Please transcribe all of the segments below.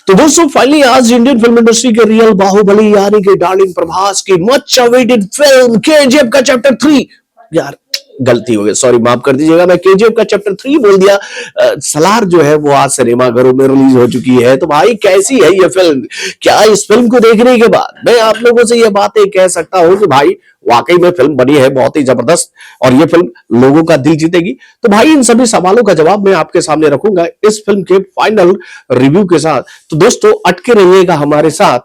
तो दोस्तों फाइनली आज इंडियन फिल्म इंडस्ट्री के रियल बाहुबली यानी कि डार्लिंग प्रभास की मच अवेटेड फिल्म केजीएफ का चैप्टर 3, यार गलती हो गई, सॉरी माफ कर दीजिएगा, मैं केजीएफ का चैप्टर 3 बोल दिया। सलार जो है वो आज सिनेमा घरों में रिलीज हो चुकी है। तो भाई कैसी है ये फिल्म? क्या इस फिल्म को देखने के बाद मैं आप लोगों से ये बातें कह सकता हूं कि भाई वाकई में फिल्म बनी है बहुत ही जबरदस्त और ये फिल्म लोगों का दिल जीतेगी? तो भाई इन सभी सवालों का जवाब मैं आपके सामने रखूंगा इस फिल्म के फाइनल रिव्यू के साथ। तो दोस्तों अटके रहिएगा हमारे साथ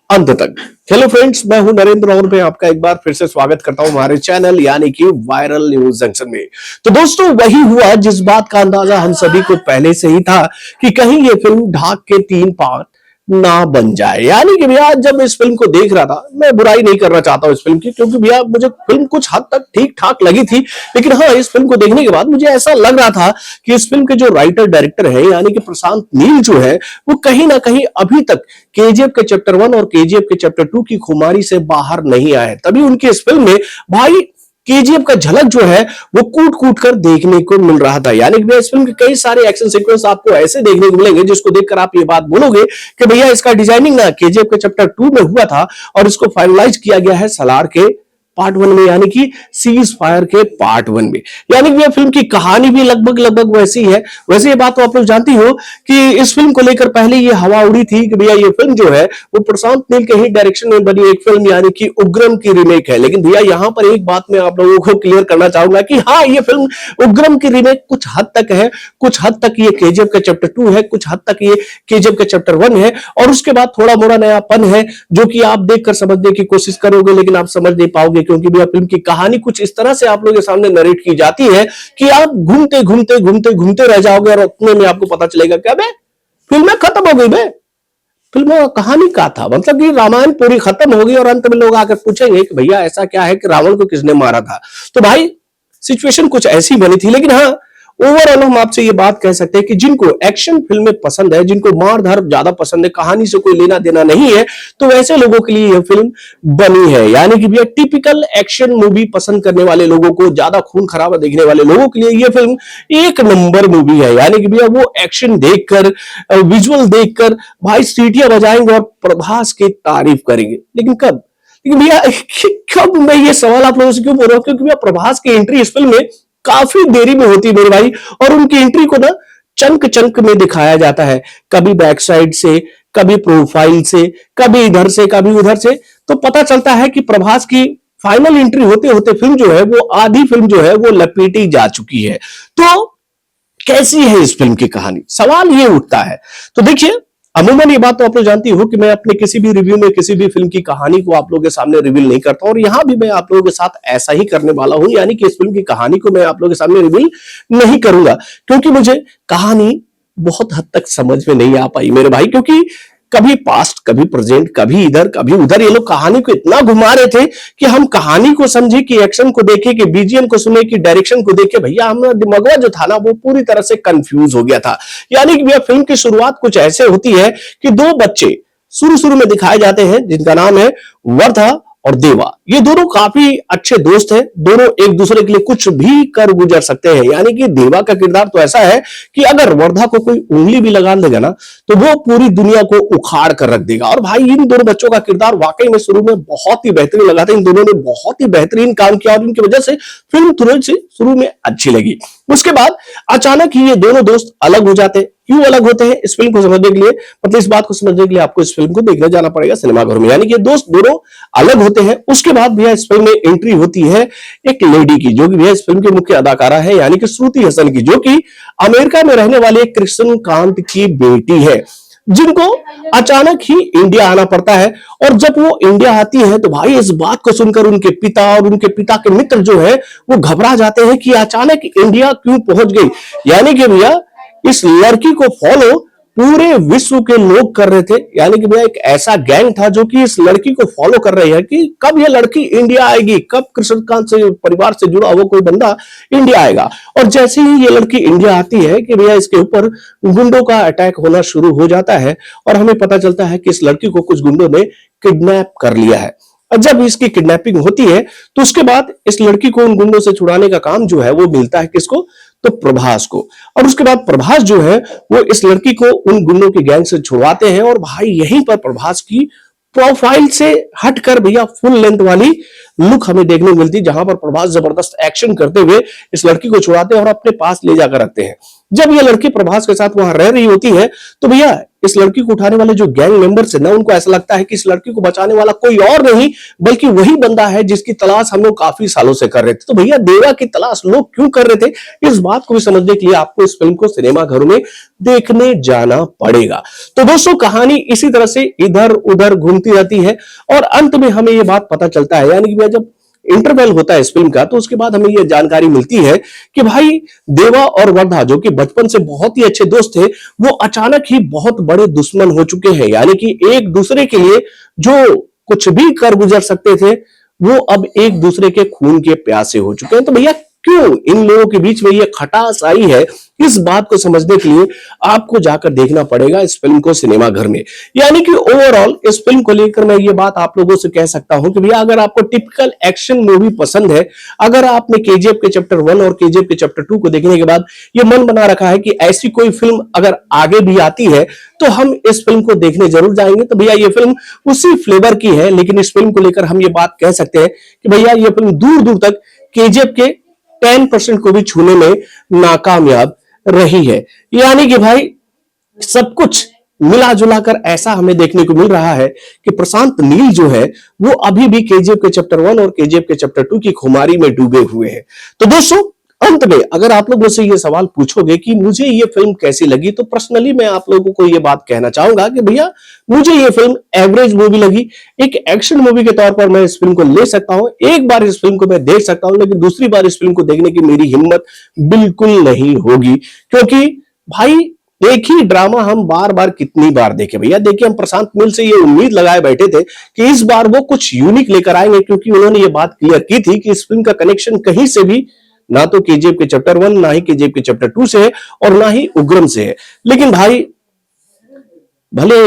अंत तक। हेलो फ्रेंड्स, मैं हूं नरेंद्र और मैं आपका एक बार फिर से स्वागत करता हूं हमारे चैनल यानी कि वायरल न्यूज जंक्शन में। तो दोस्तों वही हुआ जिस बात का अंदाजा हम सभी को पहले से ही था कि कहीं ये फिल्म ढाक के 3 पार्ट ना बन जाए। यानी कि भैया जब इस फिल्म को देख रहा था, मैं बुराई नहीं करना चाहता हूं इस फिल्म की, क्योंकि भैया मुझे फिल्म कुछ हद तक ठीक ठाक लगी थी। लेकिन हाँ, इस फिल्म को देखने के बाद मुझे ऐसा लग रहा था कि इस फिल्म के जो राइटर डायरेक्टर है यानी कि प्रशांत नील जो है वो कहीं ना कहीं अभी तक केजीएफ के चैप्टर 1 और केजीएफ के चैप्टर 2 की खुमारी से बाहर नहीं आए। तभी उनके इस फिल्म में भाई केजीएफ का झलक जो है वो कूट कूट कर देखने को मिल रहा था। यानी कि इस फिल्म के कई सारे एक्शन सीक्वेंस आपको ऐसे देखने को मिलेंगे जिसको देखकर आप ये बात बोलोगे कि भैया इसका डिजाइनिंग ना केजीएफ के चैप्टर 2 में हुआ था और इसको फाइनलाइज किया गया है सलार के पार्ट 1 में यानी कि सीज फायर के पार्ट 1 में। यानी कि फिल्म की कहानी भी लगभग वैसी है। वैसे ये बात तो आप लोग जानती हो कि इस फिल्म को लेकर पहले ये हवा उड़ी थी कि भैया ये फिल्म जो है वो प्रशांत नील के ही डायरेक्शन में बनी एक फिल्म यानी कि उग्रम की रीमेक है। लेकिन भैया यहां पर एक बात मैं आप लोगों को क्लियर करना चाहूंगा कि हाँ, ये फिल्म उग्रम की रीमेक कुछ हद तक है, कुछ हद तक ये केजीएफ का चैप्टर 2 है, कुछ हद तक ये केजीएफ का चैप्टर 1 है और उसके बाद थोड़ा मोड़ा नयापन है जो कि आप देखकर समझने की कोशिश करोगे लेकिन आप समझ नहीं पाओगे, क्योंकि भैया फिल्म की कहानी कुछ इस तरह से आप लोगों के सामने नरेट की जाती है कि आप घूमते रह जाओगे और उतने में आपको पता चलेगा क्या बे फिल्म खत्म हो गई बे, फिल्म कहानी का था, मतलब कि रामायण पूरी खत्म हो गई और अंत में लोग आकर पूछेंगे कि भैया ऐसा क्या है कि रावण को किसने मारा था। तो भाई सिचुएशन कुछ ऐसी बनी थी। लेकिन हाँ, ओवरऑल हम आपसे ये बात कह सकते हैं कि जिनको एक्शन फिल्में पसंद है, जिनको मारधार ज्यादा पसंद है, कहानी से कोई लेना देना नहीं है, तो वैसे लोगों के लिए यह फिल्म बनी है। यानी कि भैया टिपिकल एक्शन मूवी पसंद करने वाले लोगों को, ज्यादा खून खराबा देखने वाले लोगों के लिए यह फिल्म एक नंबर मूवी है। यानी कि भैया वो एक्शन देखकर, विजुअल देखकर भाई सीटियां बजाएंगे और प्रभास की तारीफ करेंगे। लेकिन कब? लेकिन भैया कब? मैं ये सवाल आप लोगों से क्यों बोल रहा हूं? क्योंकि भैया प्रभास की एंट्री इस फिल्म में काफी देरी में होती है मेरे भाई, और उनकी एंट्री को ना चंक में दिखाया जाता है, कभी बैक साइड से, कभी प्रोफाइल से, कभी इधर से, कभी उधर से। तो पता चलता है कि प्रभास की फाइनल एंट्री होते होते फिल्म जो है वो आधी फिल्म जो है वो लपेटी जा चुकी है। तो कैसी है इस फिल्म की कहानी, सवाल ये उठता है। तो देखिए, अमूमन ये बात तो आप लोग जानती हो कि मैं अपने किसी भी रिव्यू में किसी भी फिल्म की कहानी को आप लोगों के सामने रिवील नहीं करता, और यहां भी मैं आप लोगों के साथ ऐसा ही करने वाला हूं। यानी कि इस फिल्म की कहानी को मैं आप लोगों के सामने रिवील नहीं करूंगा, क्योंकि मुझे कहानी बहुत हद तक समझ में नहीं आ पाई मेरे भाई। क्योंकि कभी पास्ट, कभी प्रेजेंट, कभी इधर कभी उधर, ये लोग कहानी को इतना घुमा रहे थे कि हम कहानी को समझे, कि एक्शन को देखे, कि बीजीएम को सुने, कि डायरेक्शन को देखे, भैया हमारा दिमाग जो था ना वो पूरी तरह से कंफ्यूज हो गया था। यानी कि भैया फिल्म की शुरुआत कुछ ऐसे होती है कि 2 बच्चे शुरू में दिखाए जाते हैं जिनका नाम है वर्धा और देवा। ये दोनों काफी अच्छे दोस्त हैं, दोनों एक दूसरे के लिए कुछ भी कर गुजर सकते हैं। यानी कि देवा का किरदार तो ऐसा है कि अगर वर्धा को कोई उंगली भी लगा देगा ना तो वो पूरी दुनिया को उखाड़ कर रख देगा। और भाई इन दोनों बच्चों का किरदार वाकई में शुरू में बहुत ही बेहतरीन लगा था। इन दोनों ने बहुत ही बेहतरीन काम किया और इनकी वजह से फिल्म थोड़ी सी शुरू में अच्छी लगी। उसके बाद अचानक ही ये दोनों दोस्त अलग हो जाते हैं। क्यों अलग होते हैं? इस फिल्म को समझने के लिए, मतलब इस बात को समझने के लिए आपको इस फिल्म को देखने जाना पड़ेगा सिनेमाघर में। यानी कि दोस्त दोनों अलग होते हैं। उसके बाद भैया इस फिल्म में एंट्री होती है एक लेडी की, जो कि भैया इस फिल्म की मुख्य अदाकारा है, यानी कि श्रुति हसन की, जो कि अमेरिका में रहने वाले कृष्णकांत की बेटी है, जिनको अचानक ही इंडिया आना पड़ता है। और जब वो इंडिया आती है तो भाई इस बात को सुनकर उनके पिता और उनके पिता के मित्र जो है वो घबरा जाते हैं कि अचानक इंडिया क्यों पहुंच गई। यानी कि भैया इस लड़की को फॉलो पूरे विश्व के लोग कर रहे थे। यानी कि भैया एक ऐसा गैंग था जो कि इस लड़की को फॉलो कर रही है कि कब ये लड़की इंडिया आएगी, कब कृष्णकांत से परिवार से जुड़ा हुआ कोई बंदा इंडिया आएगा। और जैसे ही ये लड़की इंडिया आती है कि भैया इसके ऊपर गुंडों का अटैक होना शुरू हो जाता है और हमें पता चलता है कि इस लड़की को कुछ गुंडों ने किडनैप कर लिया है। और जब इसकी किडनैपिंग होती है तो उसके बाद इस लड़की को उन गुंडों से छुड़ाने का काम जो है वो मिलता है किसको? तो प्रभास को। और उसके बाद प्रभास जो है वो इस लड़की को उन गुंडों की गैंग से छुड़वाते हैं और भाई यहीं पर प्रभास की प्रोफाइल से हटकर भैया फुल लेंथ वाली लुक हमें देखने को मिलती है, जहां पर प्रभास जबरदस्त एक्शन करते हुए इस लड़की को छुड़ाते हैं और अपने पास ले जाकर रखते हैं। जब ये लड़की प्रभास के साथ वहां रह रही होती है तो भैया इस लड़की को उठाने वाले जो गैंग मेंबर्स है ना, उनको ऐसा लगता है कि इस लड़की को बचाने वाला कोई और नहीं बल्कि वही बंदा है जिसकी तलाश हम लोग काफी सालों से कर रहे थे। तो भैया देवा की तलाश लोग क्यों कर रहे थे, इस बात को भी समझने के लिए आपको इस फिल्म को सिनेमा घरों में देखने जाना पड़ेगा। तो दोस्तों कहानी इसी तरह से इधर उधर घूमती रहती है और अंत में हमें यह बात पता चलता है, यानी कि भैया जब इंटरवल होता है इस फिल्म का, तो उसके बाद हमें यह जानकारी मिलती है कि भाई देवा और वर्धा जो कि बचपन से बहुत ही अच्छे दोस्त थे, वो अचानक ही बहुत बड़े दुश्मन हो चुके हैं। यानी कि एक दूसरे के लिए जो कुछ भी कर गुजर सकते थे वो अब एक दूसरे के खून के प्यासे हो चुके हैं। तो भैया क्यों इन लोगों के बीच में ये खटास आई है, इस बात को समझने के लिए आपको जाकर देखना पड़ेगा इस फिल्म को सिनेमा घर में। यानी कि ओवरऑल इस फिल्म को लेकर मैं ये बात आप लोगों से कह सकता हूं कि भैया अगर आपको टिपिकल एक्शन मूवी पसंद है, अगर आपने केजीएफ के चैप्टर 1 और केजीएफ के चैप्टर 2 को देखने के बाद ये मन बना रखा है कि ऐसी कोई फिल्म अगर आगे भी आती है तो हम इस फिल्म को देखने जरूर जाएंगे, तो भैया ये फिल्म उसी फ्लेवर की है। लेकिन इस फिल्म को लेकर हम ये बात कह सकते हैं कि भैया ये फिल्म दूर दूर तक केजीएफ के 10% को भी छूने में नाकामयाब रही है। यानी कि भाई सब कुछ मिला जुला कर ऐसा हमें देखने को मिल रहा है कि प्रशांत नील जो है वो अभी भी केजीएफ के चैप्टर 1 और केजीएफ के चैप्टर 2 की खुमारी में डूबे हुए हैं। तो दोस्तों अंत में अगर आप लोग मुझसे ये सवाल पूछोगे कि मुझे ये फिल्म कैसी लगी, तो पर्सनली मैं आप लोगों को ये बात कहना चाहूंगा कि भैया मुझे ये फिल्म एवरेज मूवी लगी। एक एक्शन मूवी के तौर पर मैं इस फिल्म को ले सकता हूं, एक बार इस फिल्म को मैं देख सकता हूं, लेकिन दूसरी बार इस फिल्म को देखने की मेरी हिम्मत बिल्कुल नहीं होगी, क्योंकि भाई एक ही ड्रामा हम बार बार कितनी बार देखे। भैया देखिए हम प्रशांत नील से ये उम्मीद लगाए बैठे थे कि इस बार वो कुछ यूनिक लेकर आएंगे, क्योंकि उन्होंने ये बात क्लियर की थी कि इस फिल्म का कनेक्शन कहीं से भी ना तो केजीएफ के चैप्टर 1 ना ही केजीएफ के चैप्टर 2 से है और ना ही उग्रम से है। लेकिन भाई भले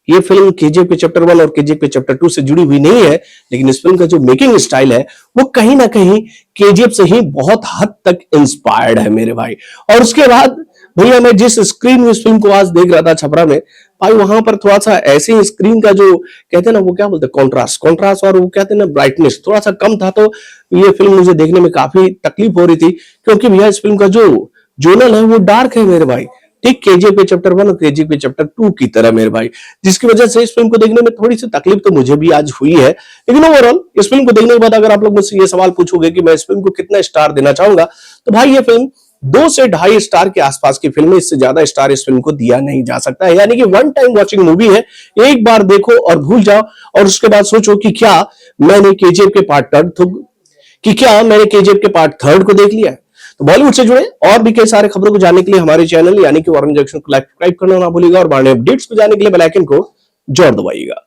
ये फिल्म केजीएफ के चैप्टर 1 और केजीएफ के चैप्टर 2 से जुड़ी हुई नहीं है, लेकिन इस फिल्म का जो मेकिंग स्टाइल है वो कहीं ना कहीं केजीएफ से ही बहुत हद तक इंस्पायर्ड है मेरे भाई। और उसके बाद भैया मैं जिस स्क्रीन में इस फिल्म को आज देख रहा था छपरा में, भाई वहां पर थोड़ा सा ऐसे ही स्क्रीन का जो कहते हैं ना वो क्या बोलते हैं कॉन्ट्रास्ट और वो कहते हैं ना ब्राइटनेस थोड़ा सा कम था, तो ये फिल्म मुझे देखने में काफी तकलीफ हो रही थी, क्योंकि भैया इस फिल्म का जो जोनल है वो डार्क है मेरे भाई, ठीक केजीएफ के चैप्टर 1 और केजीएफ के चैप्टर 2 की तरह मेरे भाई, जिसकी वजह से इस फिल्म को देखने में थोड़ी सी तकलीफ तो मुझे भी आज हुई है। लेकिन ओवरऑल इस फिल्म को देखने के बाद अगर आप लोग मुझसे ये सवाल पूछोगे कि मैं इस फिल्म को कितना स्टार देना चाहूंगा, तो भाई ये फिल्म 2 से 2.5 स्टार के आसपास की फिल्म है, इससे ज्यादा स्टार इस फिल्म को दिया नहीं जा सकता है। यानी कि वन टाइम वॉचिंग मूवी है, एक बार देखो और भूल जाओ और उसके बाद सोचो कि क्या मैंने केजीएफ के पार्ट 3 को देख लिया है। तो बॉलीवुड से जुड़े और भी कई सारे खबरों को जानने के लिए हमारे चैनल यानी कि वारन जंक्शन को सब्सक्राइब करना ना भूलिएगा और बारने अपडेट्स को जानने के लिए बेल आइकन को जोर दबाइएगा।